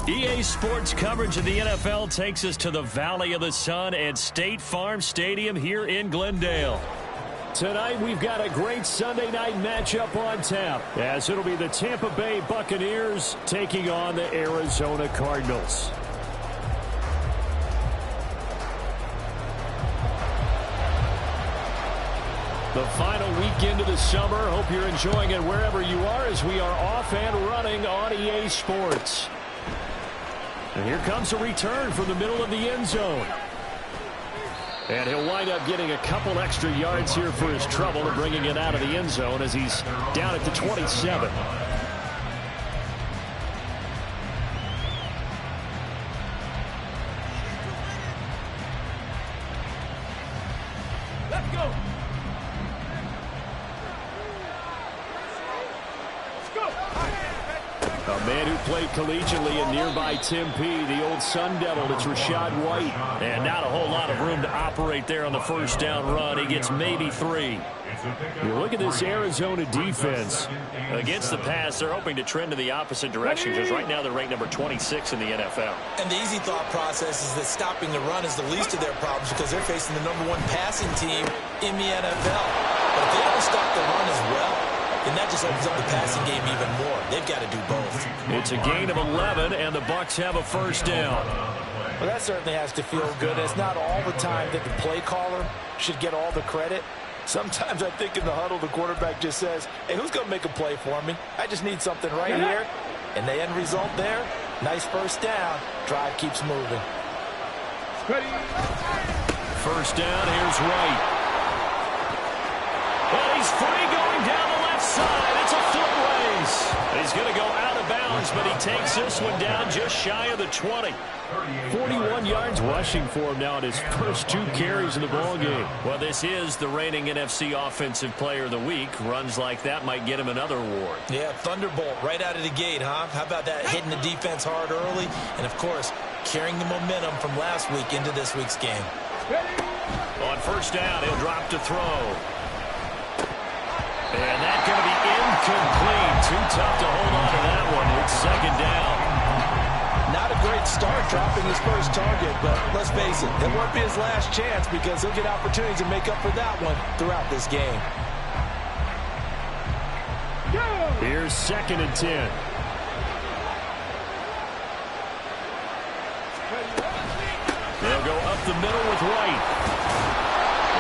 EA Sports coverage of the NFL takes us to the Valley of the Sun at State Farm Stadium here in Glendale. Tonight, we've got a great Sunday night matchup on tap, as it'll be the Tampa Bay Buccaneers taking on the Arizona Cardinals. The final weekend of the summer. Hope you're enjoying it wherever you are, as we are off and running on EA Sports. And here comes a return from the middle of the end zone. And he'll wind up getting a couple extra yards here for his trouble and bringing it out of the end zone as he's down at the 27. Let's go. A man who played collegiately in nearby Tempe, the old Sun Devil, it's Rachaad White. And not a whole lot of room to operate there on the first down run. He gets maybe 3. You look at this Arizona defense. Against the pass, they're hoping to trend in the opposite direction, because right now they're ranked number 26 in the NFL. And the easy thought process is that stopping the run is the least of their problems, because they're facing the #1 passing team in the NFL. But if they don't stop the run as well, then that just opens up the passing game even more. They've got to do both. It's a gain of 11, and the Bucs have a first down. Well, that certainly has to feel good. It's not all the time that the play caller should get all the credit. Sometimes I think in the huddle, the quarterback just says, hey, who's going to make a play for me? I just need something right here. And the end result there, nice first down. Drive keeps moving. First down, here's White. Well, he's free going down the left side. It's a foot race. He's going to go out of bounds, but he takes this one down just shy of the 20. 41 yards rushing for him now in his first 2 carries in the ballgame. Well, this is the reigning NFC Offensive Player of the Week. Runs like that might get him another award. Yeah, thunderbolt right out of the gate, huh? How about that, hitting the defense hard early? And, of course, carrying the momentum from last week into this week's game. On first down, he'll drop to throw. And that's going to be incomplete. Too tough to hold on to that one. It's second down. Not a great start dropping his first target, but let's face it, it won't be his last chance, because he'll get opportunities to make up for that one throughout this game. Here's 2nd and 10. They'll go up the middle with White.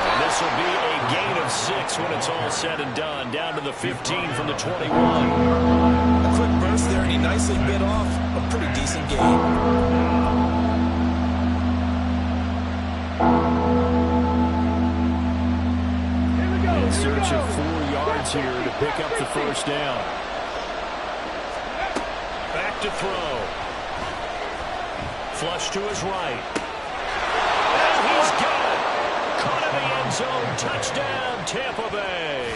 And this will be a gain of 6 when it's all said and done. Down to the 15 from the 21. A quick burst there, and he nicely bit off a pretty decent gain. In search of 4 yards here to pick up the first down. Back to throw. Flush to his right. And he's got it. Caught in the end zone. Touchdown, Tampa Bay.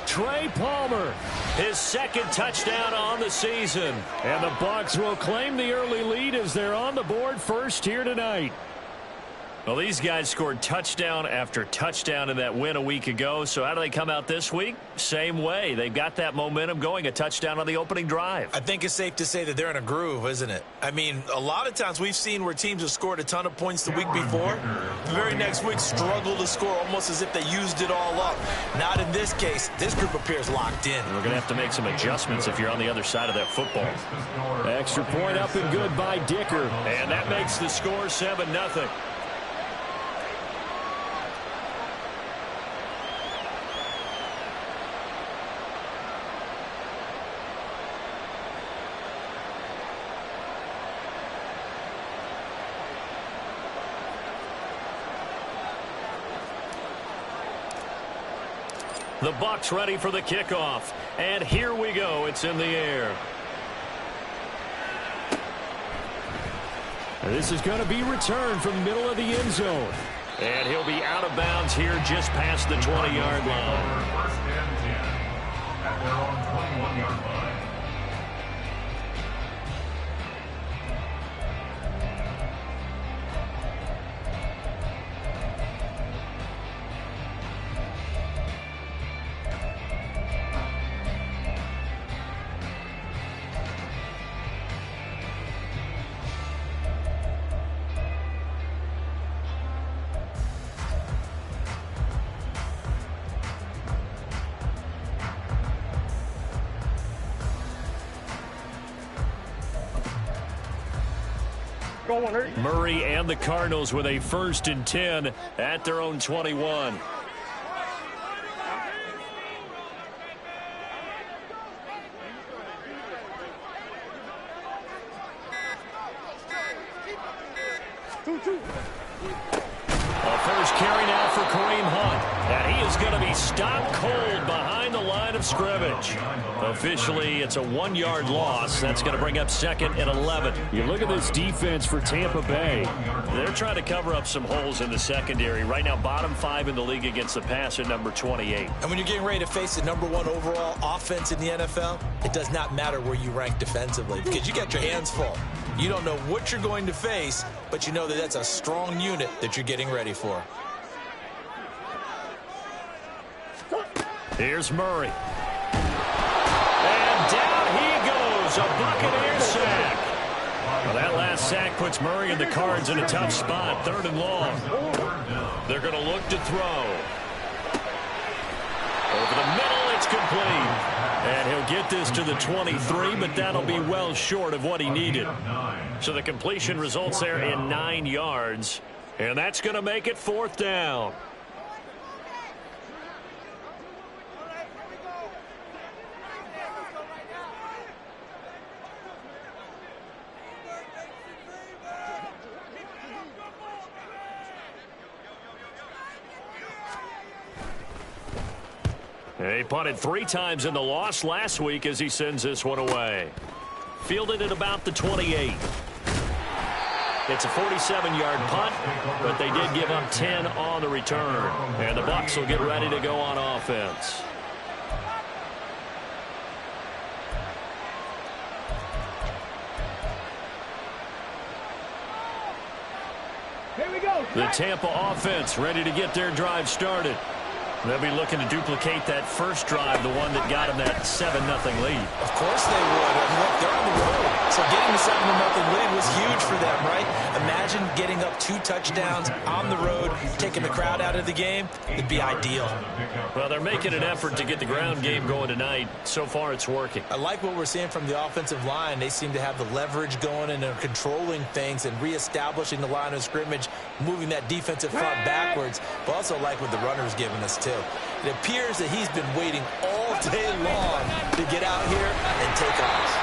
Trey Palmer, his 2nd touchdown on the season. And the Bucs will claim the early lead as they're on the board first here tonight. Well, these guys scored touchdown after touchdown in that win a week ago. So how do they come out this week? Same way. They've got that momentum going, a touchdown on the opening drive. I think it's safe to say that they're in a groove, isn't it? I mean, a lot of times we've seen where teams have scored a ton of points the week before. The very next week struggle to score almost as if they used it all up. Not in this case. This group appears locked in. We're going to have to make some adjustments if you're on the other side of that football. Extra point up and good by Dicker. And that makes the score 7-0. The Bucs ready for the kickoff. And here we go. It's in the air. This is going to be returned from the middle of the end zone. And he'll be out of bounds here just past the 20-yard line. First and 10 at their own 21-yard line. Murray and the Cardinals with a 1st and 10 at their own 21. A first carry now for Kareem Hunt. And he is going to be stopped cold behind the line of scrimmage. Officially, it's a 1-yard loss. That's going to bring up 2nd and 11. You look at this defense for Tampa Bay. They're trying to cover up some holes in the secondary. Right now, bottom 5 in the league against the pass at number 28. And when you're getting ready to face the number 1 overall offense in the NFL, it does not matter where you rank defensively because you got your hands full. You don't know what you're going to face, but you know that that's a strong unit that you're getting ready for. Here's Murray. And down he goes. A Buccaneer sack. Well, that last sack puts Murray and the Cards in a tough spot. 3rd and long. They're going to look to throw. Over the middle, it's complete. And he'll get this to the 23, but that'll be well short of what he needed. So the completion results there in 9 yards. And that's going to make it 4th down. He punted 3 times in the loss last week as he sends this one away. Fielded at about the 28. It's a 47-yard punt, but they did give up 10 on the return. And the Bucs will get ready to go on offense. Here we go. The Tampa offense ready to get their drive started. They'll be looking to duplicate that first drive, the one that got them that 7-0 lead. Of course they would. And look, they're on the road. So getting the 7-0 lead was huge for them, right? Imagine getting up 2 touchdowns on the road, taking the crowd out of the game. It'd be ideal. Well, they're making an effort to get the ground game going tonight. So far, it's working. I like what we're seeing from the offensive line. They seem to have the leverage going and they're controlling things and reestablishing the line of scrimmage, moving that defensive front backwards. But also like what the runner's giving us, too. It appears that he's been waiting all day long to get out here and take off.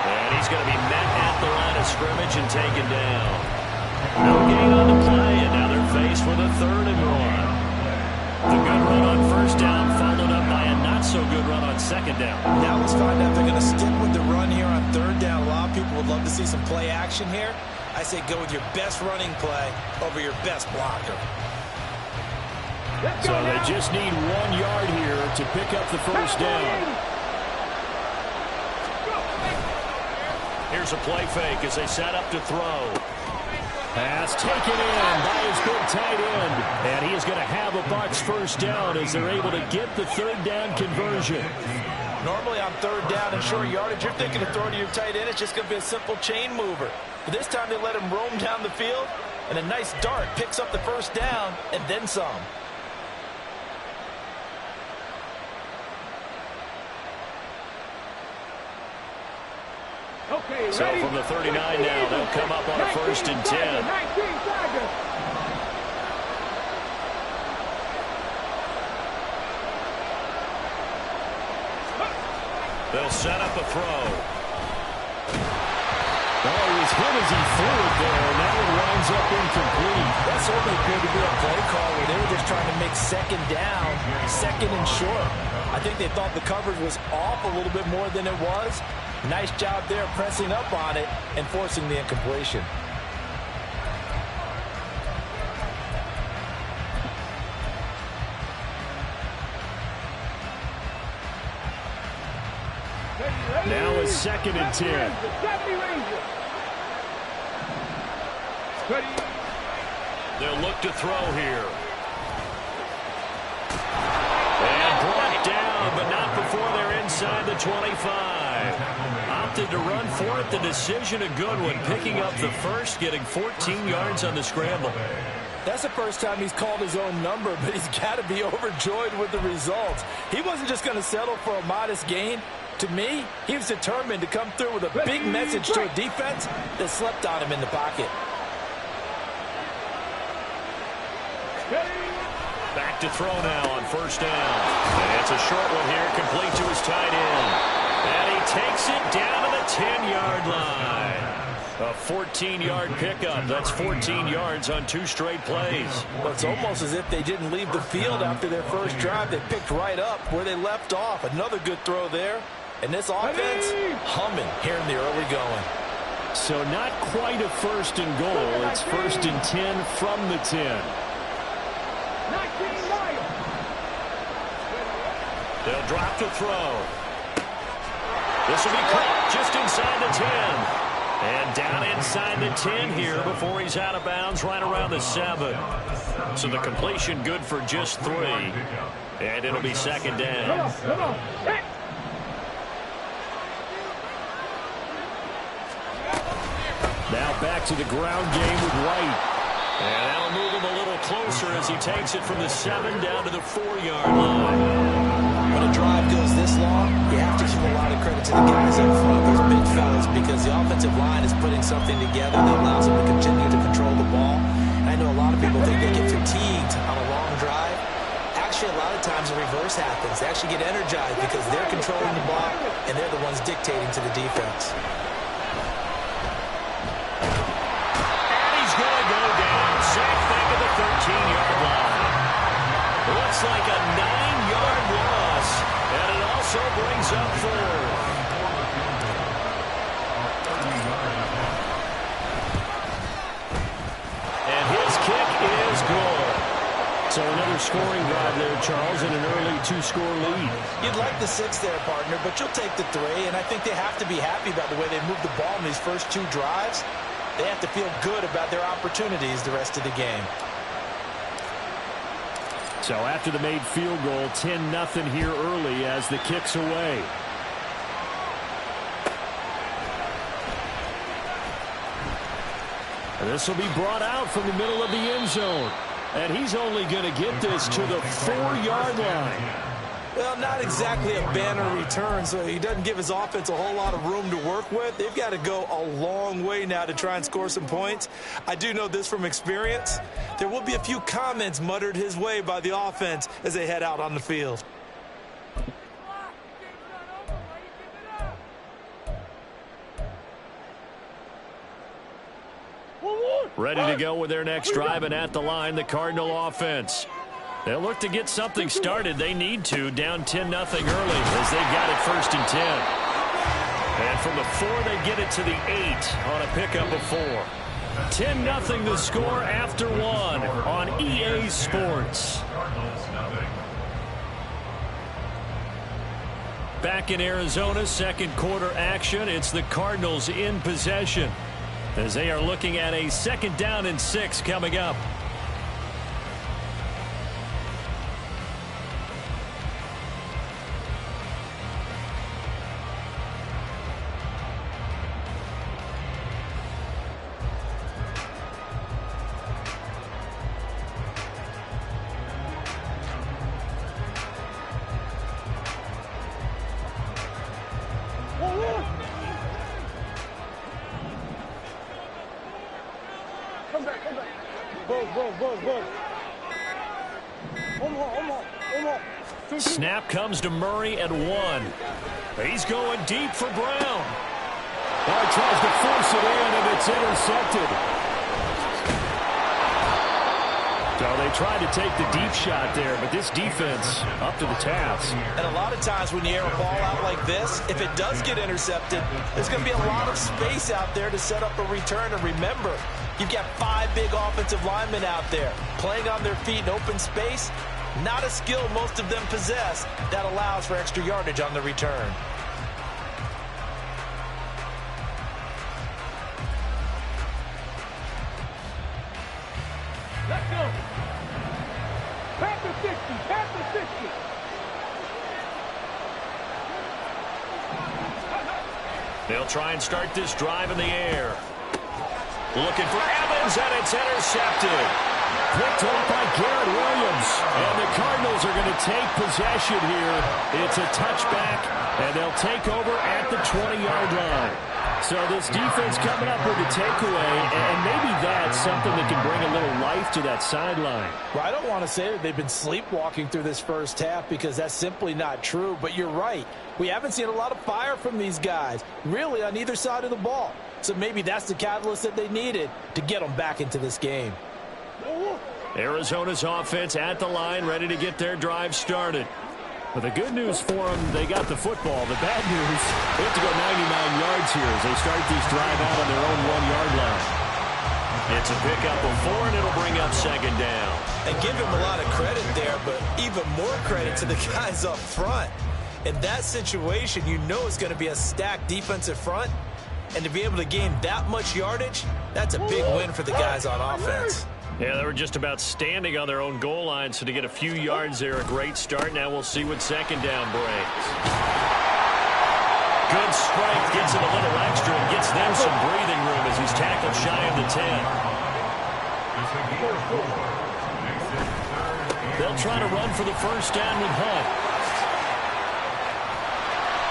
And he's going to be met at the line of scrimmage and taken down. No gain on the play, and now they're faced with a 3rd and 1. The good run on 1st down followed up by a not-so-good run on 2nd down. Now let's find out if they're going to stick with the run here on 3rd down. A lot of people would love to see some play action here. I say go with your best running play over your best blocker. So they just need 1 yard here to pick up the 1st down. Here's a play fake as they set up to throw. Pass taken in by his big tight end. And he is going to have a Bucs 1st down as they're able to get the 3rd down conversion. Normally on 3rd down and short yardage, you're thinking of throwing to your tight end. It's just going to be a simple chain mover. But this time they let him roam down the field, and a nice dart picks up the 1st down and then some. Okay, so from the 39 now, they'll come up on a 1st and 10. They'll set up a throw. Oh, he was hit as he threw it there, and that one winds up incomplete. That certainly appeared to be a play call where they were just trying to make 2nd down, 2nd and short. I think they thought the coverage was off a little bit more than it was. Nice job there pressing up on it and forcing the incompletion. Now it's 2nd and 10. They'll look to throw here. And brought down, but not before they're inside the 25. Opted to run for it. The decision a good one. Picking up the 1st, getting 14 yards on the scramble. That's the first time he's called his own number, but he's got to be overjoyed with the results. He wasn't just going to settle for a modest gain. To me, he was determined to come through with a big message to a defense that slept on him in the pocket. Back to throw now on first down. And it's a short one here, complete to his tight end. And he takes it down to the 10-yard line. A 14-yard pickup. That's 14 yards on 2 straight plays. Well, it's almost as if they didn't leave the field after their first drive. They picked right up where they left off. Another good throw there. And this offense humming here in the early going. So not quite a first and goal. It's first and 10 from the 10. They'll drop to throw. This will be caught just inside the 10. And down inside the 10 here before he's out of bounds right around the 7. So the completion good for just 3. And it'll be second down. Now back to the ground game with White. And that'll move him a little closer as he takes it from the 7 down to the 4-yard line. When a drive goes this long, you have to give a lot of credit to the guys up front, those big fellas, because the offensive line is putting something together that allows them to continue to control the ball. And I know a lot of people think they get fatigued on a long drive. Actually, a lot of times the reverse happens. They actually get energized because they're controlling the ball, and they're the ones dictating to the defense. Sacked back at the 13-yard line. Looks like a 9-yard loss, and it also brings up 4th. And his kick is good. So another scoring drive there, Charles, and an early 2-score lead. You'd like the 6 there, partner, but you'll take the 3, and I think they have to be happy about the way they moved the ball in these first 2 drives. They have to feel good about their opportunities the rest of the game. So after the made field goal, 10-0 here early as the kick's away. This will be brought out from the middle of the end zone. And he's only going to get this to the 4-yard line. Well, not exactly a banner return, so he doesn't give his offense a whole lot of room to work with. They've got to go a long way now to try and score some points. I do know this from experience. There will be a few comments muttered his way by the offense as they head out on the field. Ready to go with their next drive, and at the line, the Cardinal offense. They'll look to get something started. They need to, down 10-0 early as they've got it first and 10. And from the 4, they get it to the 8 on a pickup of 4. 10-0 the score after 1 on EA Sports. Back in Arizona, second quarter action. It's the Cardinals in possession as they are looking at a 2nd down and 6 coming up. Snap comes to Murray at 1. He's going deep for Brown. He tries to force it in, and it's intercepted. So they tried to take the deep shot there, but this defense up to the task. And a lot of times when you air a ball out like this, if it does get intercepted, there's going to be a lot of space out there to set up a return. And remember, you've got 5 big offensive linemen out there playing on their feet in open space. Not a skill most of them possess that allows for extra yardage on the return. Let's go. Back to 60. Back to 60. They'll try and start this drive in the air. Looking for Evans, and it's intercepted. Picked off by Garrett Williams. And the Cardinals are going to take possession here. It's a touchback, and they'll take over at the 20-yard line. So this defense coming up with a takeaway, and maybe that's something that can bring a little life to that sideline. Well, I don't want to say that they've been sleepwalking through this first half because that's simply not true, but you're right. We haven't seen a lot of fire from these guys, really, on either side of the ball. So maybe that's the catalyst that they needed to get them back into this game. Arizona's offense at the line, ready to get their drive started. But the good news for them, they got the football. The bad news, they have to go 99 yards here as they start this drive out on their own 1-yard line. It's a pickup of 4, and it'll bring up second down. And give him a lot of credit there, but even more credit to the guys up front. In that situation, you know it's going to be a stacked defensive front. And to be able to gain that much yardage, that's a big win for the guys on offense. Yeah, they were just about standing on their own goal line, so to get a few yards there, a great start. Now we'll see what second down brings. Good strength, gets him a little extra, and gets them some breathing room as he's tackled shy of the 10. They'll try to run for the first down with Hunt.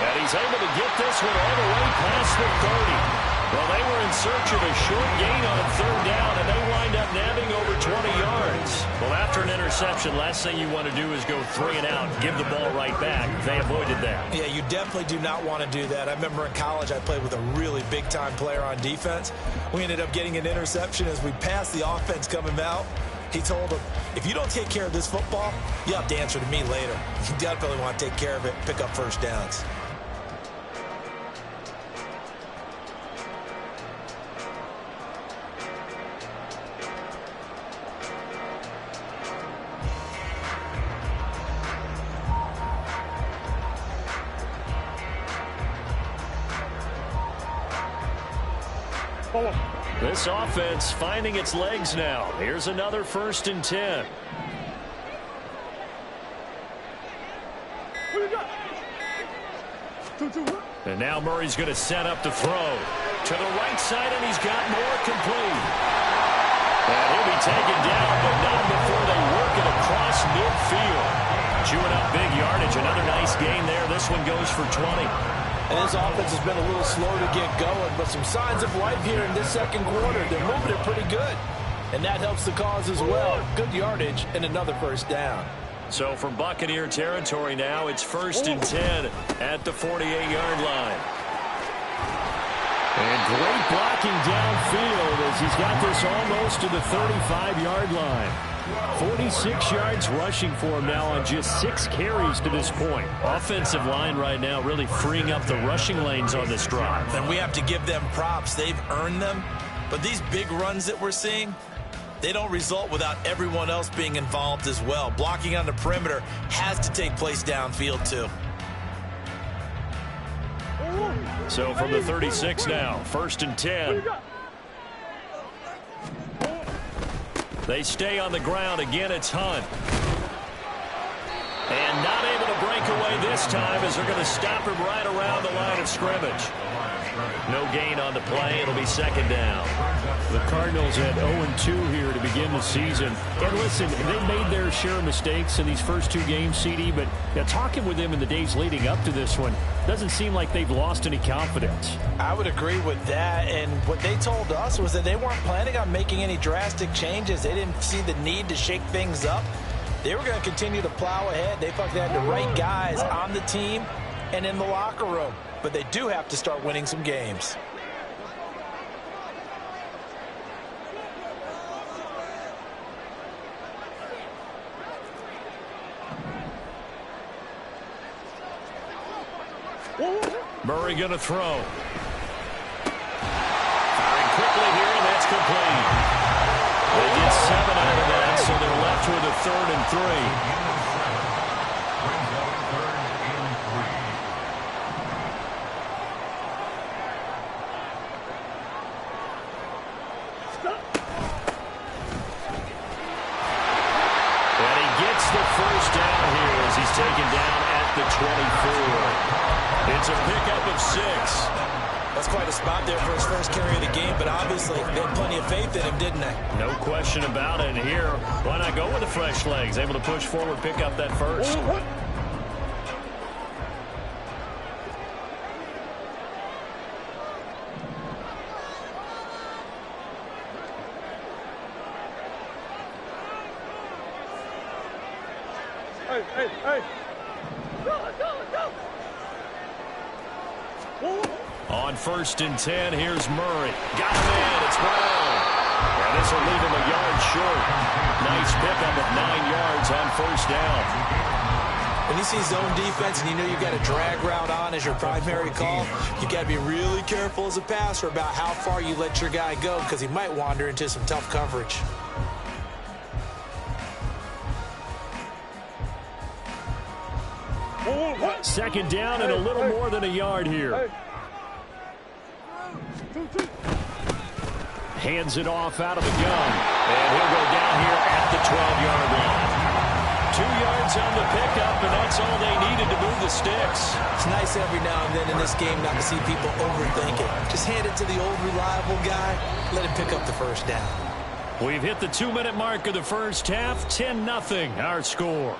And he's able to get this one all the way past the 30. Well, they were in search of a short gain on third down, and they wind up nabbing over 20 yards. Well, after an interception, last thing you want to do is go 3 and out, give the ball right back. They avoided that. Yeah, you definitely do not want to do that. I remember in college I played with a really big-time player on defense. We ended up getting an interception as we passed the offense coming out. He told him, if you don't take care of this football, you have to answer to me later. You definitely want to take care of it, pick up first downs. This offense finding its legs now. Here's another 1st and 10. And now Murray's going to set up the throw. To the right side, and he's got more complete. And he'll be taken down, but not before they work it across midfield. Chewing up big yardage. Another nice gain there. This one goes for 20. And this offense has been a little slow to get going, but some signs of life here in this second quarter. They're moving it pretty good, and that helps the cause as well. Good yardage and another first down. So from Buccaneer territory now, it's 1st and 10 at the 48-yard line. And great blocking downfield as he's got this almost to the 35-yard line. 46 yards rushing for him now on just 6 carries to this point. Offensive line right now really freeing up the rushing lanes on this drive. And we have to give them props. They've earned them. But these big runs that we're seeing, they don't result without everyone else being involved as well. Blocking on the perimeter has to take place downfield too. So from the 36 now, 1st and 10. They stay on the ground. Again, it's Hunt. And not able to break away this time as they're going to stop him right around the line of scrimmage. No gain on the play. It'll be second down. The Cardinals at 0-2 here to begin the season. And listen, they made their share of mistakes in these first 2 games, CD, but talking with them in the days leading up to this one, doesn't seem like they've lost any confidence. I would agree with that, and what they told us was that they weren't planning on making any drastic changes. They didn't see the need to shake things up. They were going to continue to plow ahead. They thought they had the right guys on the team and in the locker room. But they do have to start winning some games. Murray going to throw. Firing quickly here, and that's complete. They get 7 out of that, so they're left with a 3rd and 3. First down here as he's taken down at the 24. It's a pickup of 6. That's quite a spot there for his first carry of the game, but obviously they had plenty of faith in him, didn't they? No question about it. And here, why not go with the fresh legs? Able to push forward, pick up that first. Hey. On 1st and 10, here's Murray. Got him in. It's Brown. And this will leave him a yard short. Nice pickup of 9 yards on 1st down. When you see zone defense and you know you've got a drag route on as your primary call, you got to be really careful as a passer about how far you let your guy go because he might wander into some tough coverage. Second down and a little more than a yard here. Hands it off out of the gun. And he'll go down here at the 12-yard line. 2 yards on the pickup, and that's all they needed to move the sticks. It's nice every now and then in this game not to see people overthink it. Just hand it to the old reliable guy. Let him pick up the first down. We've hit the 2-minute mark of the first half. 10-0 our score.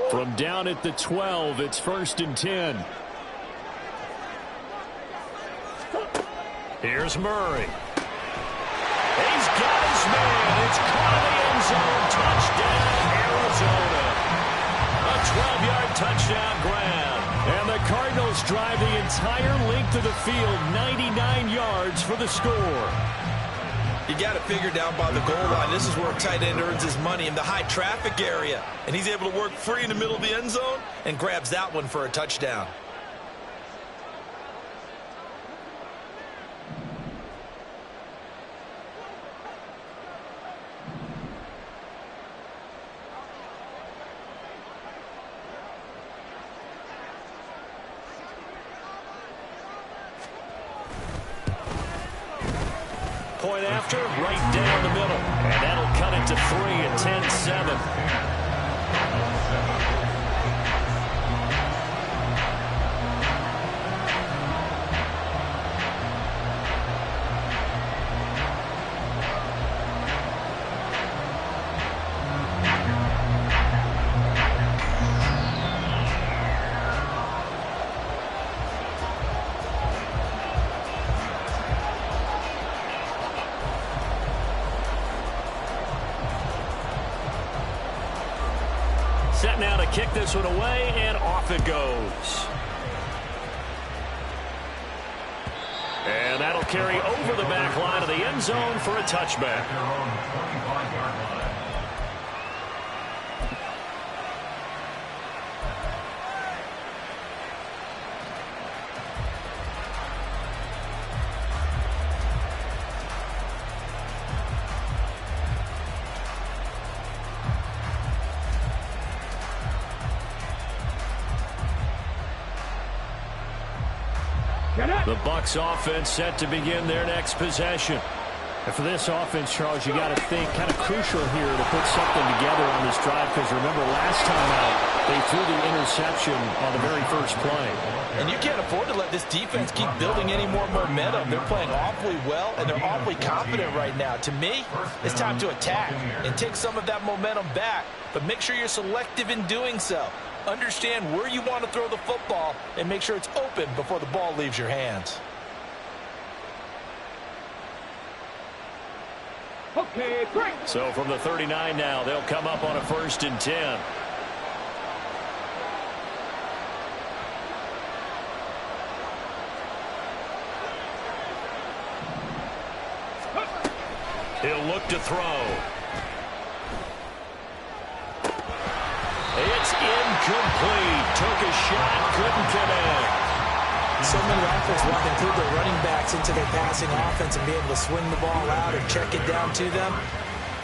From down at the 12, it's 1st and 10. Here's Murray. He's got his man. It's caught in the end zone. Touchdown, Arizona. A 12-yard touchdown grab. And the Cardinals drive the entire length of the field, 99 yards for the score. You got to figure down by the goal line. This is where a tight end earns his money, in the high traffic area. And he's able to work free in the middle of the end zone and grabs that one for a touchdown. Point after, right down the middle. And that'll cut it to 3 at 10-7. Set now to kick this one away, and off it goes. And that'll carry over the back line of the end zone for a touchback. The Bucs offense set to begin their next possession. And for this offense, Charles, you got to think kind of crucial here to put something together on this drive, because remember last time out, they threw the interception on the very first play. And you can't afford to let this defense keep building any more momentum. They're playing awfully well, and they're awfully confident right now. To me, it's time to attack and take some of that momentum back, but make sure you're selective in doing so. Understand where you want to throw the football and make sure it's open before the ball leaves your hands. Okay, great. So from the 39 now, they'll come up on a 1st and 10. He'll look to throw. It's incomplete. Took a shot, couldn't connect. So many offenses want to include their running backs into their passing offense and be able to swing the ball out or check it down to them.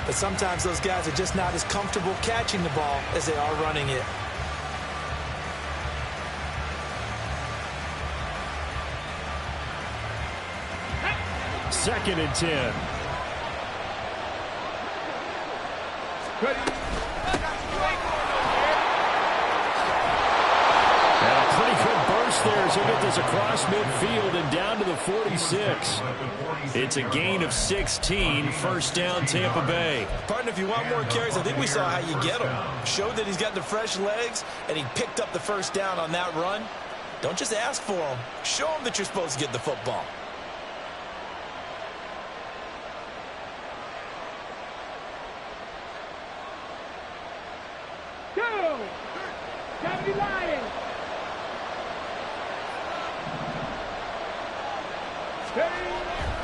But sometimes those guys are just not as comfortable catching the ball as they are running it. Second and 10. And a pretty good burst there as he'll get this across midfield and down to the 46. It's a gain of 16, first down Tampa Bay. Partner, if you want more carries, I think we saw how you get him. Showed that he's got the fresh legs, and he picked up the first down on that run. Don't just ask for him. Show him that you're supposed to get the football.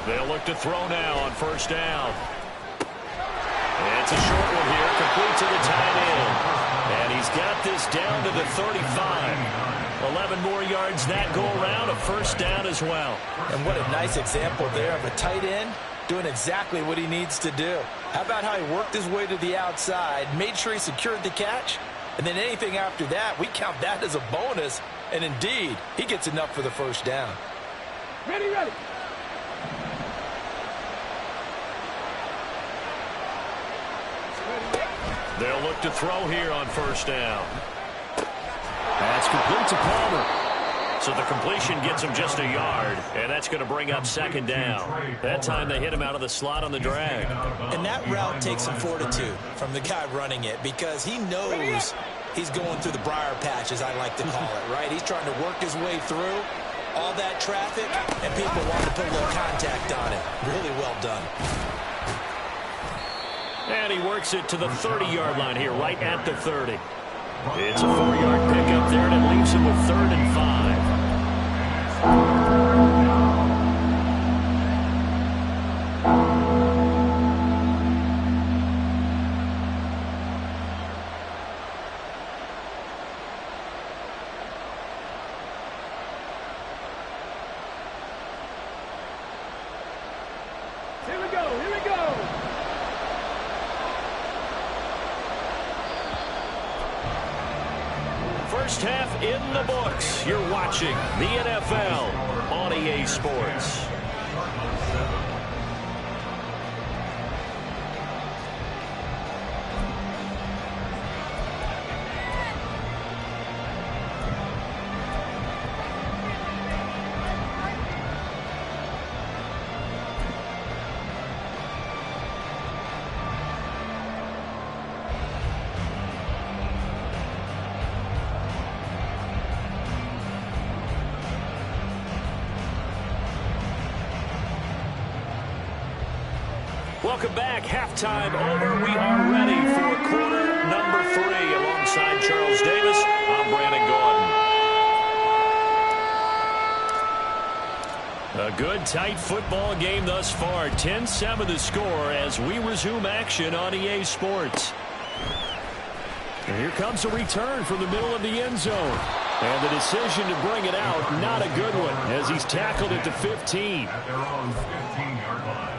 They'll look to throw now on first down. It's a short one here, complete to the tight end. And he's got this down to the 35. 11 more yards that go around, a first down as well. And what a nice example there of a tight end doing exactly what he needs to do. How about how he worked his way to the outside, made sure he secured the catch, and then anything after that, we count that as a bonus. And indeed, he gets enough for the first down. Ready, ready. They'll look to throw here on first down. That's complete to Palmer. So the completion gets him just a yard, and that's going to bring up second down. That time they hit him out of the slot on the drag. And that route takes some fortitude from the guy running it because he knows he's going through the briar patch, as I like to call it, right? He's trying to work his way through all that traffic, and people want to put a little contact on it. Really well done. And he works it to the 30-yard line here, right at the 30. It's a 4-yard pickup there, and it leaves him with 3rd and 5. Here we go, here we go. First half in the books. You're watching the NFL on EA Sports. Welcome back. Halftime over. We are ready for quarter number 3. Alongside Charles Davis, I'm Brandon Gordon. A good, tight football game thus far. 10-7 the score as we resume action on EA Sports. And here comes a return from the middle of the end zone. And the decision to bring it out, not a good one, as he's tackled at the 15. At their own 15-yard line.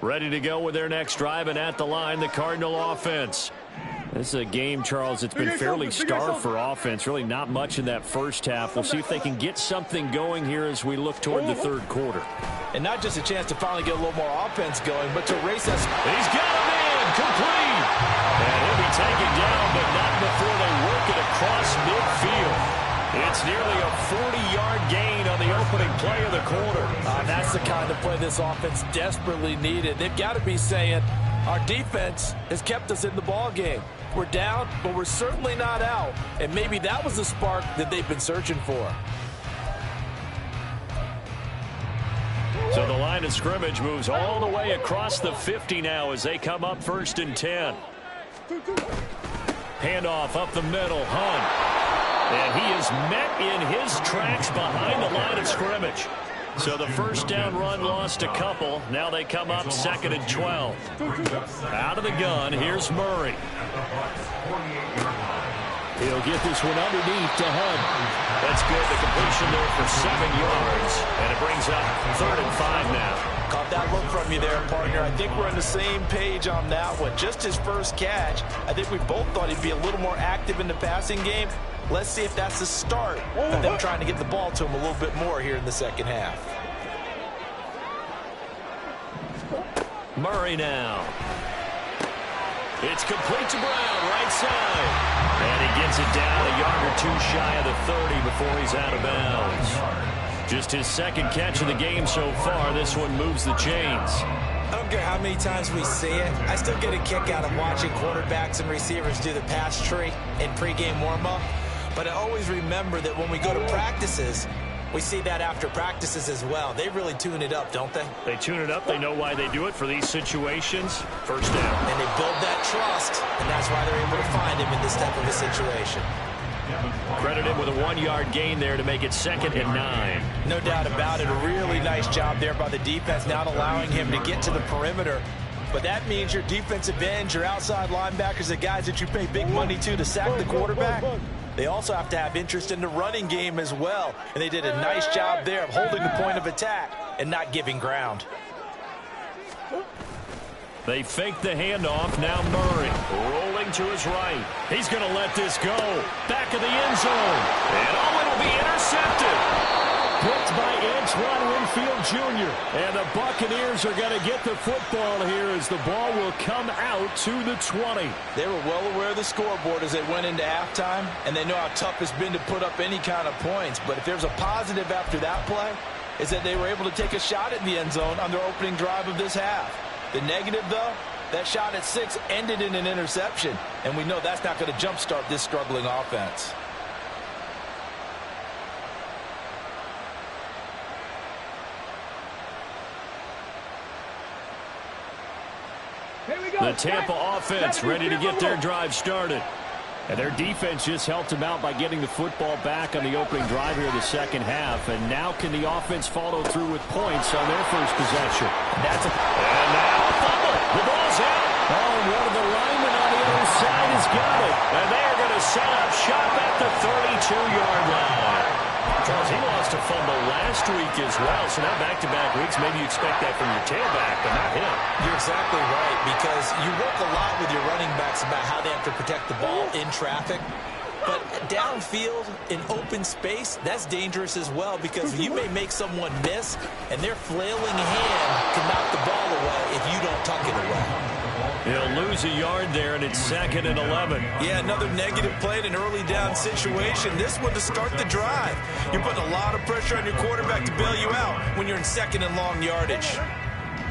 Ready to go with their next drive, and at the line, the Cardinal offense. This is a game, Charles, it's been fairly starved for offense. Really not much in that first half. We'll see if they can get something going here as we look toward the third quarter. And not just a chance to finally get a little more offense going, but to race us. He's got him in, complete. And he'll be taken down, but not before they work it across midfield. It's nearly a 40-yard gain on the opening play of the quarter. That's the kind of play this offense desperately needed. They've got to be saying, our defense has kept us in the ball game. We're down, but we're certainly not out. And maybe that was the spark that they've been searching for. So the line of scrimmage moves all the way across the 50 now as they come up 1st and 10. Handoff up the middle, Hunt. And he is met in his tracks behind the line of scrimmage. So the first down run lost a couple. Now they come up 2nd and 12. Out of the gun, here's Murray. He'll get this one underneath to Hunt. That's good. The completion there for 7 yards. And it brings up 3rd and 5 now. Caught that look from you there, partner. I think we're on the same page on that one. Just his first catch, I think we both thought he'd be a little more active in the passing game. Let's see if that's the start of them trying to get the ball to him a little bit more here in the second half. Murray now. It's complete to Brown, right side. And he gets it down a yard or 2 shy of the 30 before he's out of bounds. Just his 2nd catch of the game so far. This one moves the chains. I don't care how many times we see it. I still get a kick out of watching quarterbacks and receivers do the pass tree in pregame warm-up. But I always remember that when we go to practices, we see that after practices as well. They really tune it up, don't they? They tune it up. They know why they do it for these situations. First down. And they build that trust, and that's why they're able to find him in this type of a situation. Credit him with a 1-yard gain there to make it 2nd and 9. No doubt about it. A really nice job there by the defense, not allowing him to get to the perimeter. But that means your defensive ends, your outside linebackers, the guys that you pay big money to sack the quarterback, they also have to have interest in the running game as well. And they did a nice job there of holding the point of attack and not giving ground. They fake the handoff. Now Murray rolling to his right. He's going to let this go. Back of the end zone. And it'll be intercepted. Picked by Antoine Winfield Jr. And the Buccaneers are going to get the football here as the ball will come out to the 20. They were well aware of the scoreboard as they went into halftime, and they know how tough it's been to put up any kind of points. But if there's a positive after that play, is that they were able to take a shot at the end zone on their opening drive of this half. The negative, though, that shot at 6 ended in an interception, and we know that's not going to jumpstart this struggling offense. The Tampa offense ready to get their drive started. And their defense just helped them out by getting the football back on the opening drive here in the second half. And now can the offense follow through with points on their first possession? And now a fumble. The ball's out. Oh, and one of the linemen on the other side has got it. And they are going to set up shop at the 32-yard line. Charles, he lost a fumble last week as well, so now back-to-back weeks, maybe you expect that from your tailback, but not him. You're exactly right, because you work a lot with your running backs about how they have to protect the ball in traffic. But downfield, in open space, that's dangerous as well, because you may make someone miss, and their flailing hand can knock the ball away if you don't tuck it away. He'll lose a yard there, and it's 2nd and 11. Yeah, another negative play in an early down situation. This one to start the drive. You're putting a lot of pressure on your quarterback to bail you out when you're in 2nd and long yardage.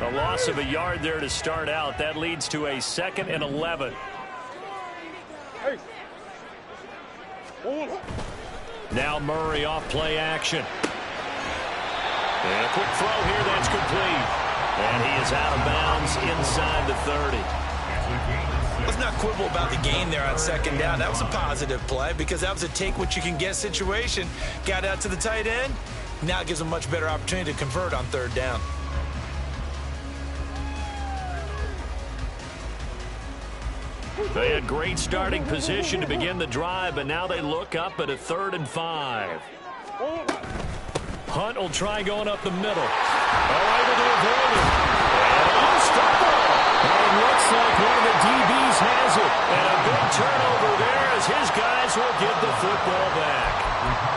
A loss of a yard there to start out. That leads to a 2nd and 11. Now Murray off play action. And a quick throw here that's complete. And he is out of bounds inside the 30. Let's not quibble about the gain there on 2nd down. That was a positive play because that was a take-what-you-can-get situation. Got out to the tight end. Now it gives them a much better opportunity to convert on 3rd down. They had great starting position to begin the drive, but now they look up at a 3rd and 5. Hunt will try going up the middle. Able to avoid it. And it looks like one of the DBs has it. And a big turnover there as his guys will get the football back.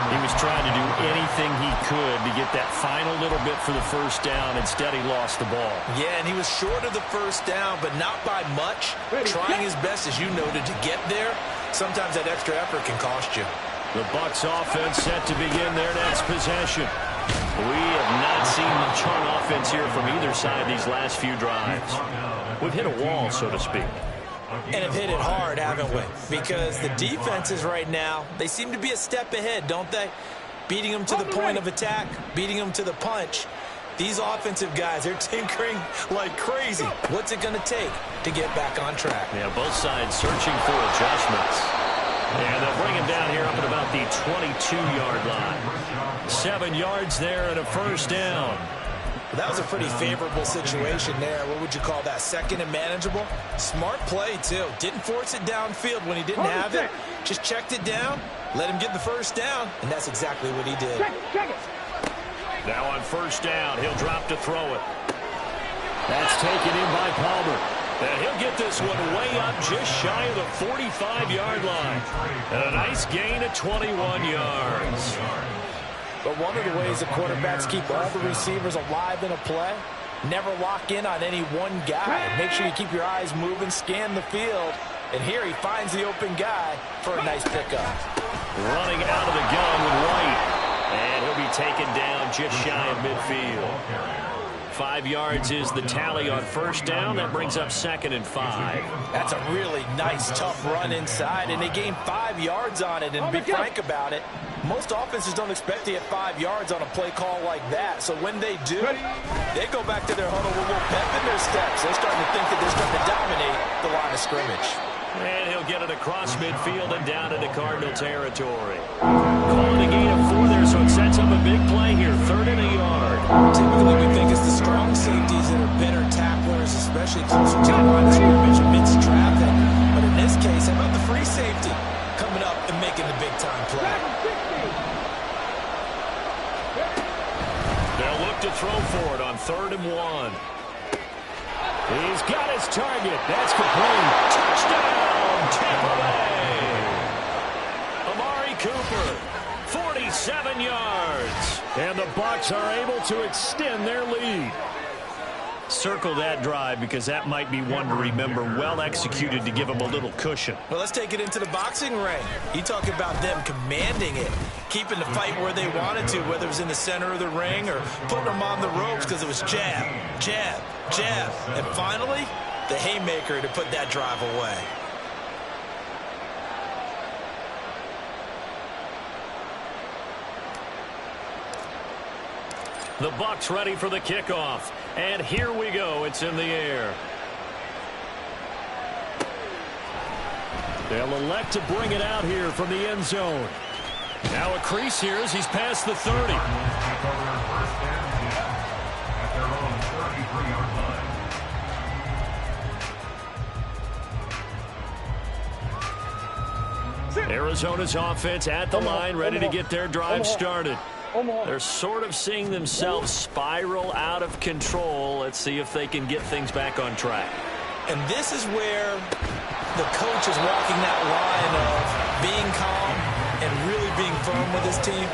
He was trying to do anything he could to get that final little bit for the first down. Instead, he lost the ball. Yeah, and he was short of the first down, but not by much. Trying his best, as you noted, to get there. Sometimes that extra effort can cost you. The Bucs offense set to begin their next possession. We have not seen much on offense here from either side these last few drives. We've hit a wall, so to speak. And have hit it hard, haven't we? Because the defenses right now, they seem to be a step ahead, don't they? Beating them to the point of attack, beating them to the punch. These offensive guys, they're tinkering like crazy. What's it going to take to get back on track? Yeah, both sides searching for adjustments. And they'll bring him down here up at about the 22-yard line. 7 yards there and a first down. That was a pretty favorable situation there. What would you call that? Second and manageable? Smart play, too. Didn't force it downfield when he didn't have it. Just checked it down, let him get the first down, and that's exactly what he did. Check it. Now on first down, he'll drop to throw it. That's taken in by Palmer. And he'll get this one way up just shy of the 45-yard line. And a nice gain of 21 yards. But one of the ways the quarterbacks keep all the receivers alive in a play, never lock in on any one guy. Make sure you keep your eyes moving, scan the field. And here he finds the open guy for a nice pickup. Running out of the gun with White. And he'll be taken down just shy of midfield. 5 yards is the tally on first down. That brings up 2nd and 5. That's a really nice, tough run inside, and they gained 5 yards on it. And to be frank about it, most offenses don't expect to get 5 yards on a play call like that. So when they do, they go back to their huddle with a little pep in their steps. They're starting to think that they're starting to dominate the line of scrimmage. And he'll get it across midfield and down into Cardinal territory. Calling a gain of 4 there, so it sets up a big play here. 3rd and a yard. Typically, we think it's the strong safeties that are better tacklers, especially closer to the line of scrimmage amidst traffic. But in this case, how about the free safety coming up and making the big-time play? They'll look to throw for it on 3rd and 1. He's got his target. That's complete. Touchdown, Tampa Bay. Amari Cooper, 47 yards. And the Bucs are able to extend their lead. Circle that drive because that might be one to remember. Well executed to give them a little cushion. Well, let's take it into the boxing ring. You talk about them commanding it, keeping the fight where they wanted to, whether it was in the center of the ring or putting them on the ropes because it was jab, jab, jab. And finally, the haymaker to put that drive away. The Bucs ready for the kickoff. And here we go. It's in the air. They'll elect to bring it out here from the end zone. Now a crease here as he's past the 30. Arizona's offense at the line, ready to get their drive started. They're sort of seeing themselves spiral out of control. Let's see if they can get things back on track. And this is where the coach is walking that line of being calm and really being firm with his team.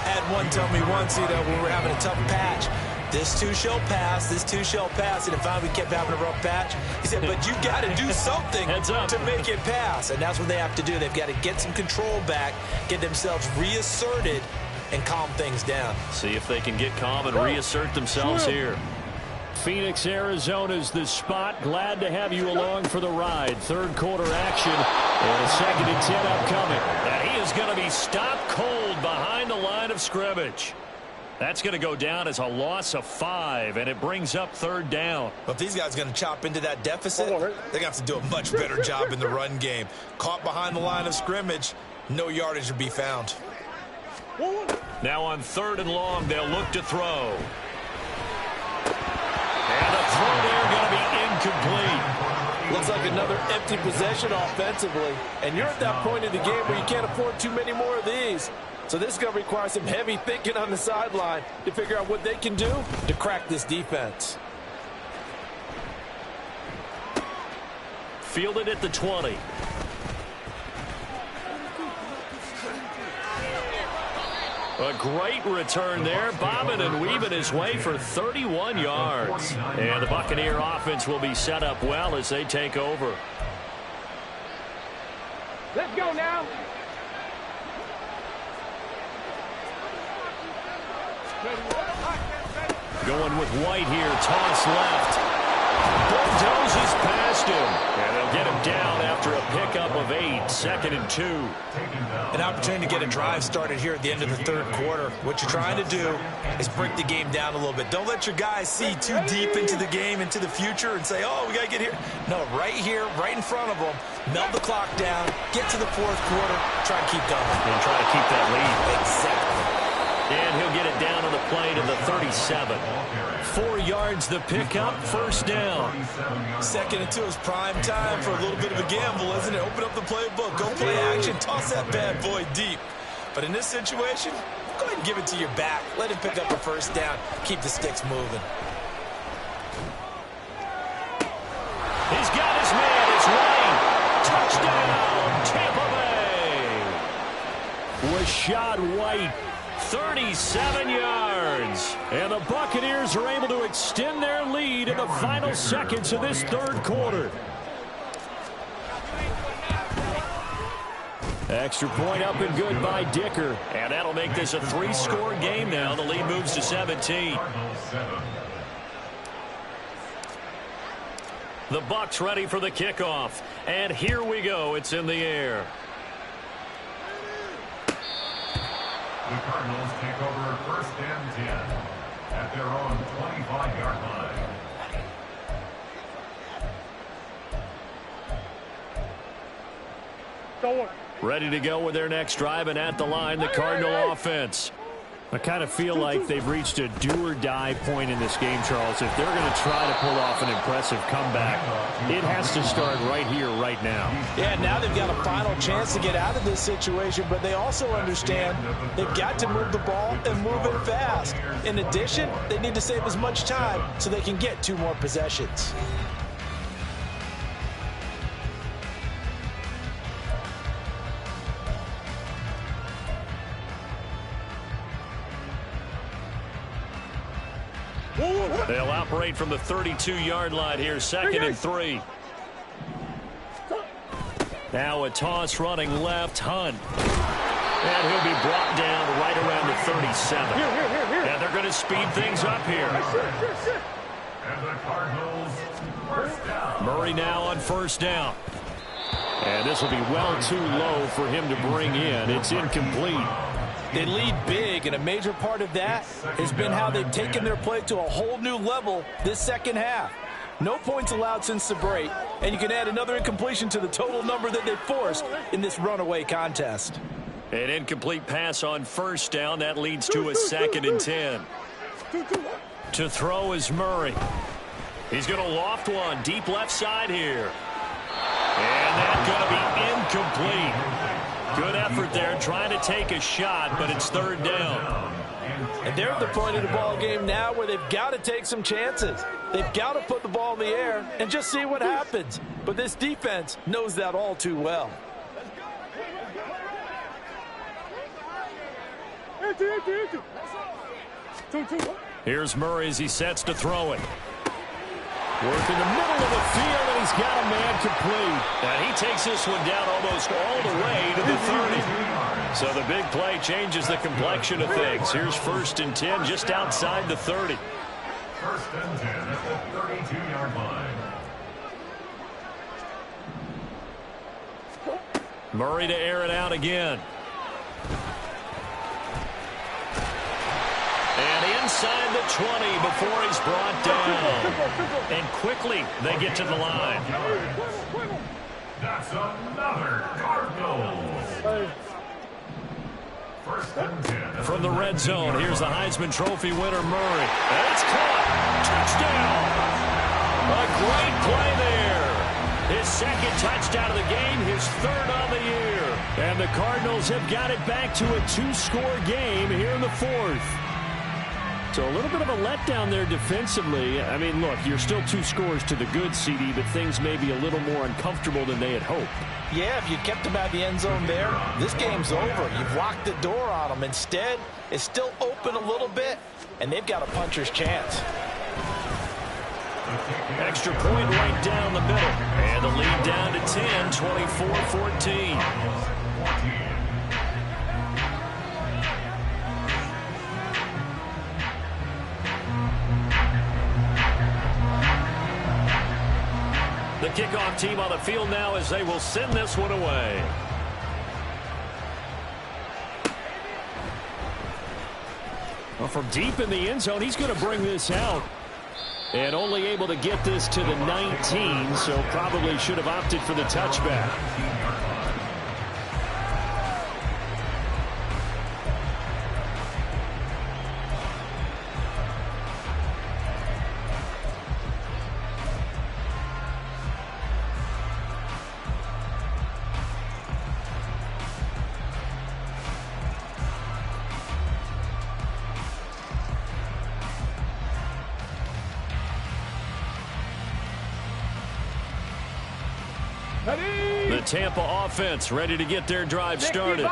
Had one tell me once, when we were having a tough patch, this too shall pass, this too shall pass. And if finally we kept having a rough patch, he said, but you got to do something to make it pass. And that's what they have to do. They've got to get some control back, get themselves reasserted, and calm things down. See if they can get calm and reassert themselves here. Phoenix, Arizona's the spot. Glad to have you along for the ride. Third quarter action and a 2nd and 10 upcoming. And he is going to be stopped cold behind the line of scrimmage. That's going to go down as a loss of 5, and it brings up 3rd down. But if these guys are going to chop into that deficit, they're going to have to do a much better job in the run game. Caught behind the line of scrimmage, no yardage to be found. Now on 3rd and long, they'll look to throw. And the throw there going to be incomplete. Looks like another empty possession offensively. And you're at that point in the game where you can't afford too many more of these. So this is going to require some heavy thinking on the sideline to figure out what they can do to crack this defense. Fielded at the 20. A great return there, bobbing and weaving his way for 31 yards. And the Buccaneer offense will be set up well as they take over. Let's go now. Going with White here, toss left. Bulldozes past him. And they'll get him down after a pickup of 8, 2nd and 2. An opportunity to get a drive started here at the end of the third quarter. What you're trying to do is break the game down a little bit. Don't let your guys see too deep into the game, into the future, and say, oh, we got to get here. No, right here, right in front of them, melt the clock down, get to the fourth quarter, try to keep going. And try to keep that lead. Exactly. And he'll get it down on the play to the 37. 4 yards the pickup, first down. 2nd and 2 is prime time for a little bit of a gamble, isn't it? Open up the playbook, go play action, toss that bad boy deep. But in this situation, go ahead and give it to your back. Let him pick up a first down. Keep the sticks moving. He's got his man. It's White. Touchdown, Tampa Bay. Rashad White. 37 yards. And the Buccaneers are able to extend their lead in the final seconds of this third quarter. Extra point up and good by Dicker. And that'll make this a 3-score game now. The lead moves to 17. The Bucs ready for the kickoff. And here we go. It's in the air. The Cardinals take over 1st and 10 at their own 25-yard line. Ready to go with their next drive, and at the line, the Cardinal offense. I kind of feel like they've reached a do-or-die point in this game, Charles. If they're going to try to pull off an impressive comeback, it has to start right here, right now. Yeah, now they've got a final chance to get out of this situation, but they also understand they've got to move the ball and move it fast. In addition, they need to save as much time so they can get 2 more possessions. They'll operate from the 32-yard line here, 2nd and 3. Now a toss running left, Hunt. And he'll be brought down right around the 37. And they're going to speed things up here. And the Cardinals, first down. Murray now on first down. And this will be well too low for him to bring in. It's incomplete. They lead big, and a major part of that has been how they've taken their play to a whole new level this second half. No points allowed since the break, and you can add another incompletion to the total number that they've forced in this runaway contest. An incomplete pass on first down. That leads to a 2nd and 10. To throw is Murray. He's going to loft one deep left side here. And that's going to be incomplete. Good effort there, trying to take a shot, but it's 3rd down. And they're at the point of the ball game now where they've got to take some chances. They've got to put the ball in the air and just see what happens. But this defense knows that all too well. Here's Murray as he sets to throw it. Work in the middle of the field, and he's got a man complete. And he takes this one down almost all the way to the 30. So the big play changes the complexion of things. Here's 1st and 10 just outside the 30. 1st and 10 at the 32-yard line. Murray to air it out again. And inside the 20 before he's brought down. And quickly they get to the line. That's another Cardinals. 1st and 10. From the red zone, here's the Heisman Trophy winner, Murray. And it's caught. Touchdown. A great play there. His 2nd touchdown of the game, his 3rd on the year. And the Cardinals have got it back to a 2-score game here in the 4th. So a little bit of a letdown there defensively. I mean, look, you're still 2 scores to the good, CD, but things may be a little more uncomfortable than they had hoped. Yeah, if you kept them out of the end zone there, this game's over. You've locked the door on them. Instead, it's still open a little bit, and they've got a puncher's chance. Extra point right down the middle. And the lead down to 10, 24-14. The kickoff team on the field now as they will send this one away. Well, from deep in the end zone, he's going to bring this out. And only able to get this to the 19, so probably should have opted for the touchback. The Tampa offense ready to get their drive started.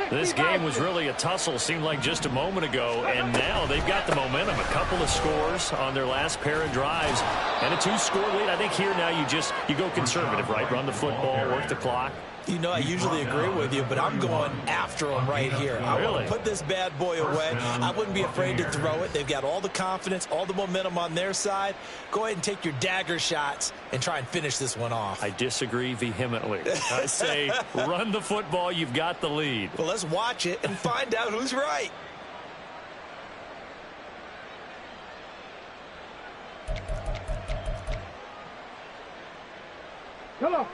This game was really a tussle, seemed like just a moment ago, and now they've got the momentum. A couple of scores on their last pair of drives, and a 2-score lead. I think here now you go conservative, right? Run the football, work the clock. You know, I usually agree with you, but I'm going after them right here. I want to put this bad boy away. I wouldn't be afraid to throw it. They've got all the confidence, all the momentum on their side. Go ahead and take your dagger shots and try and finish this one off. I disagree vehemently. I say run the football. You've got the lead. Well, let's watch it and find out who's right.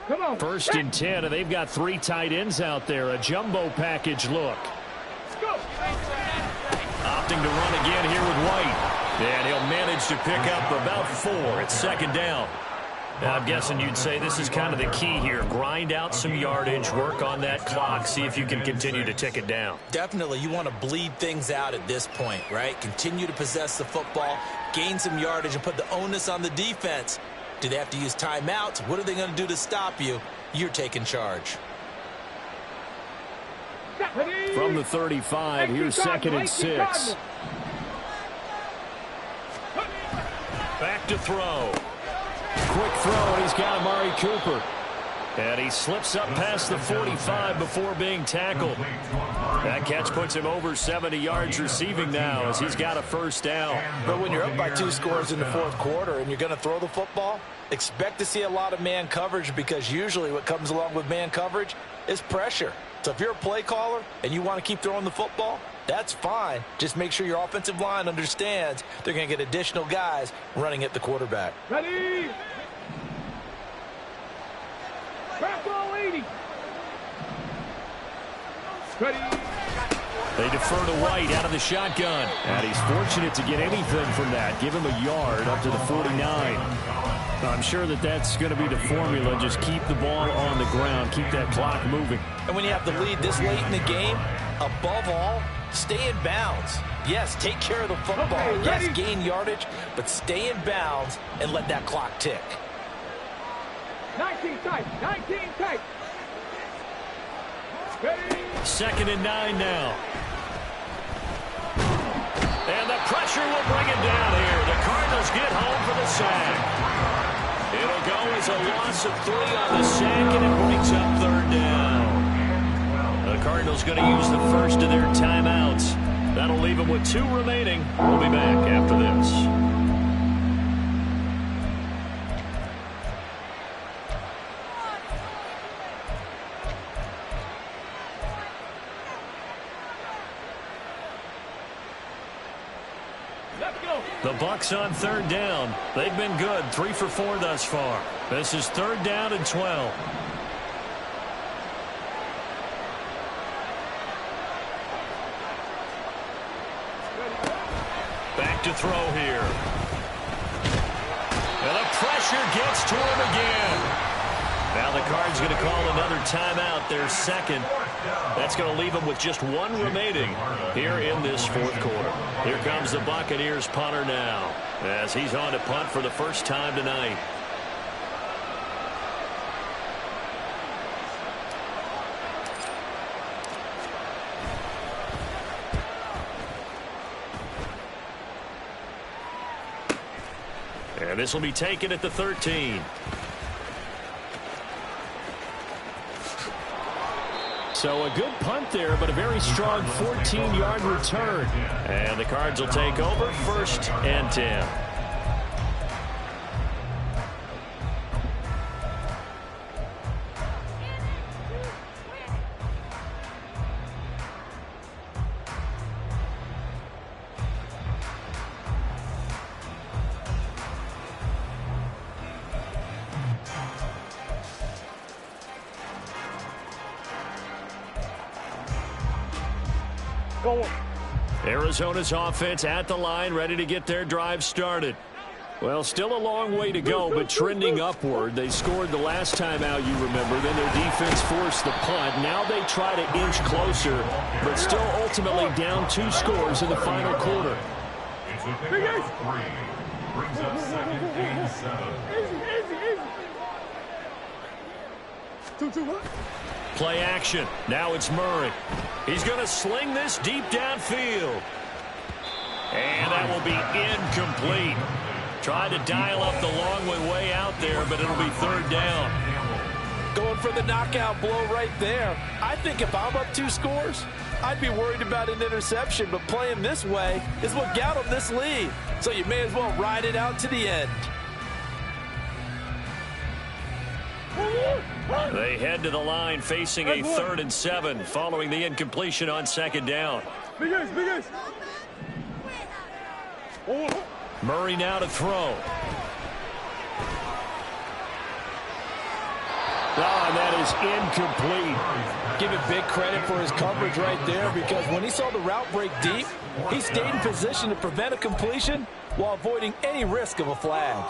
Come on. 1st and 10, and they've got 3 tight ends out there. A jumbo package look. Go. Opting to run again here with White. And he'll manage to pick up about 4. It's 2nd down. Now, I'm guessing you'd say this is kind of the key here. Grind out some yardage, work on that clock, see if you can continue to tick it down. Definitely, you want to bleed things out at this point, right? Continue to possess the football, gain some yardage, and put the onus on the defense. Do they have to use timeouts? What are they going to do to stop you? You're taking charge. From the 35, here's 2nd and 6. Back to throw. Quick throw, and he's got Amari Cooper. And he slips up past the 45 before being tackled. That catch puts him over 70 yards receiving now as he's got a 1st down. But when you're up by 2 scores in the 4th quarter and you're going to throw the football, expect to see a lot of man coverage, because usually what comes along with man coverage is pressure. So if you're a play caller and you want to keep throwing the football, that's fine. Just make sure your offensive line understands they're going to get additional guys running at the quarterback. Ready. Basketball 80. Ready. They defer to White out of the shotgun. And he's fortunate to get anything from that. Give him a yard up to the 49. I'm sure that's going to be the formula. Just keep the ball on the ground. Keep that clock moving. And when you have the lead this late in the game, above all, stay in bounds. Yes, take care of the football. Okay, yes, gain yardage, but stay in bounds and let that clock tick. 19 tight. Ready. 2nd and 9 now. And the pressure will bring it down here. The Cardinals get home for the sack. It'll go as a loss of 3 on the sack, and it brings up 3rd down. The Cardinals going to use the first of their timeouts. That'll leave them with 2 remaining. We'll be back after this. The Bucs on 3rd down. They've been good, 3 for 4 thus far. This is 3rd down and 12. Back to throw here. And the pressure gets to him again. Now the Cards going to call another timeout, their 2nd. That's going to leave them with just 1 remaining here in this 4th quarter. Here comes the Buccaneers punter now as he's on to punt for the first time tonight. And this will be taken at the 13. So a good punt there, but a very strong 14-yard return. And the Cards will take over 1st and 10. Arizona's offense at the line, ready to get their drive started. Well, still a long way to go, but trending upward. They scored the last time out, you remember. Then their defense forced the punt. Now they try to inch closer, but still ultimately down 2 scores in the final quarter. It's a pickup of 3. Brings up second and 7. Play action. Now it's Murray. He's going to sling this deep downfield. And that will be incomplete. Tried to dial up the long way out there, but it'll be 3rd down. Going for the knockout blow right there. I think if I'm up 2 scores, I'd be worried about an interception, but playing this way is what got them this lead. So you may as well ride it out to the end. They head to the line facing a 3rd and 7 following the incompletion on 2nd down. Murray now to throw. And that is incomplete. Give it big credit for his coverage right there, because when he saw the route break deep, he stayed in position to prevent a completion while avoiding any risk of a flag.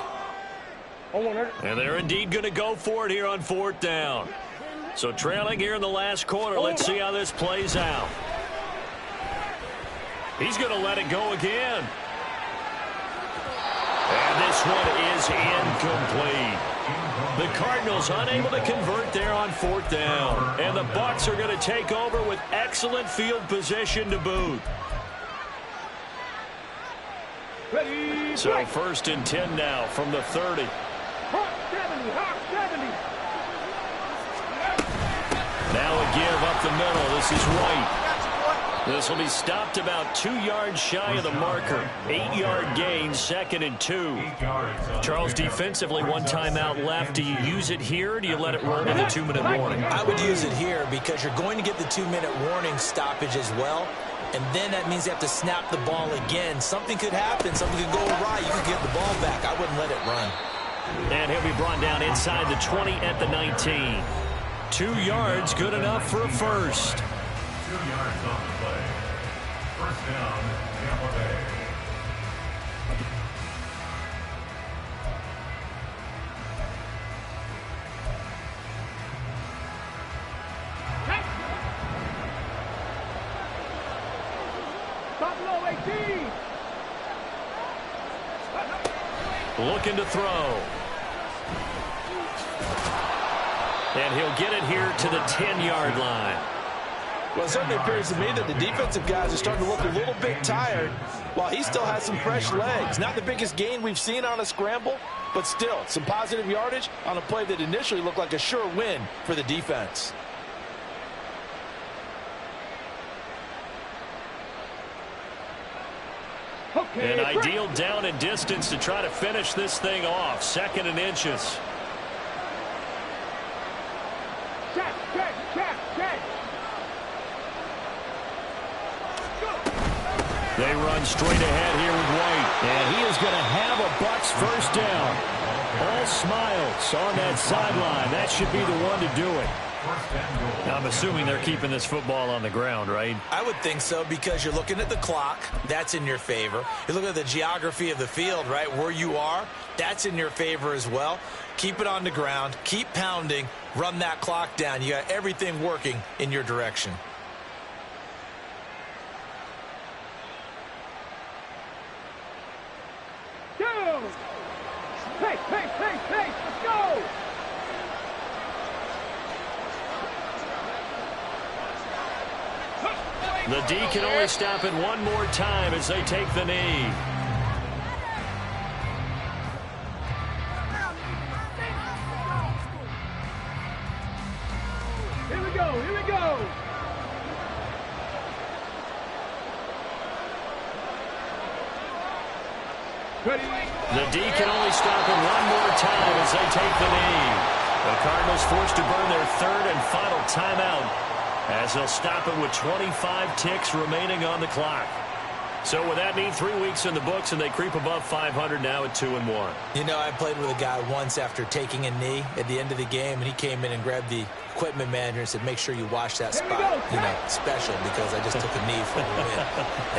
And they're indeed going to go for it here on 4th down. So trailing here in the last quarter. Let's see how this plays out. He's going to let it go again. And this one is incomplete. The Cardinals unable to convert there on 4th down. And the Bucs are going to take over with excellent field position to boot. So 1st and 10 now from the 30. Now a give up the middle. This is White. This will be stopped about 2 yards shy of the marker. 8-yard gain, 2nd and 2. Charles, defensively, 1 timeout left. Do you use it here, or do you let it run in the 2-minute warning? I would use it here because you're going to get the 2-minute warning stoppage as well. And then that means you have to snap the ball again. Something could happen. Something could go awry. You could get the ball back. I wouldn't let it run. And he'll be brought down inside the 20 at the 19. 2 yards, good enough for a first. 2 yards on the play. 1st down, Tampa Bay. Looking to throw. And he'll get it here to the 10-yard line. Well, it certainly appears to me that the defensive guys are starting to look a little bit tired while he still has some fresh legs. Not the biggest gain we've seen on a scramble, but still some positive yardage on a play that initially looked like a sure win for the defense. An ideal down and distance to try to finish this thing off. 2nd and inches. They run straight ahead here with White. And he is going to have a Bucs 1st down. All smiles on that sideline. That should be the one to do it. I'm assuming they're keeping this football on the ground, right? I would think so, because you're looking at the clock. That's in your favor. You look at the geography of the field, right, where you are. That's in your favor as well. Keep it on the ground. Keep pounding. Run that clock down. You got everything working in your direction. Go! Hey, let's go! The D can only stop it one more time as they take the knee. Here we go! The D can only stop it one more time as they take the knee. The Cardinals forced to burn their 3rd and final timeout as they'll stop it with 25 ticks remaining on the clock. So with that mean 3 weeks in the books, and they creep above 500 now at 2-1. You know, I played with a guy once after taking a knee at the end of the game, and he came in and grabbed the equipment manager and said, make sure you wash that spot, special, because I just took a knee for a win.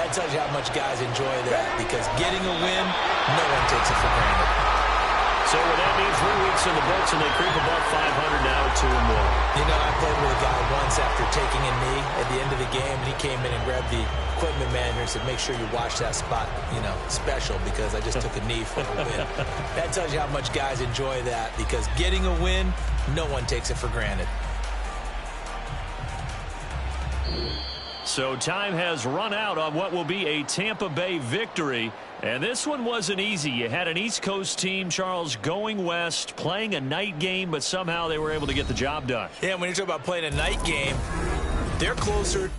That tells you how much guys enjoy that, because getting a win, no one takes it for granted. So with that mean 3 weeks in the books, and they creep above 500 now at 2-1. You know, I played with a guy once after taking a knee at the end of the game, and he came in and grabbed the equipment manager and said, make sure you wash that spot, special, because I just took a knee for a win. That tells you how much guys enjoy that, because getting a win, no one takes it for granted. So time has run out on what will be a Tampa Bay victory. And this one wasn't easy. You had an East Coast team, Charles, going west, playing a night game, but somehow they were able to get the job done. Yeah, when you're talking about playing a night game, they're closer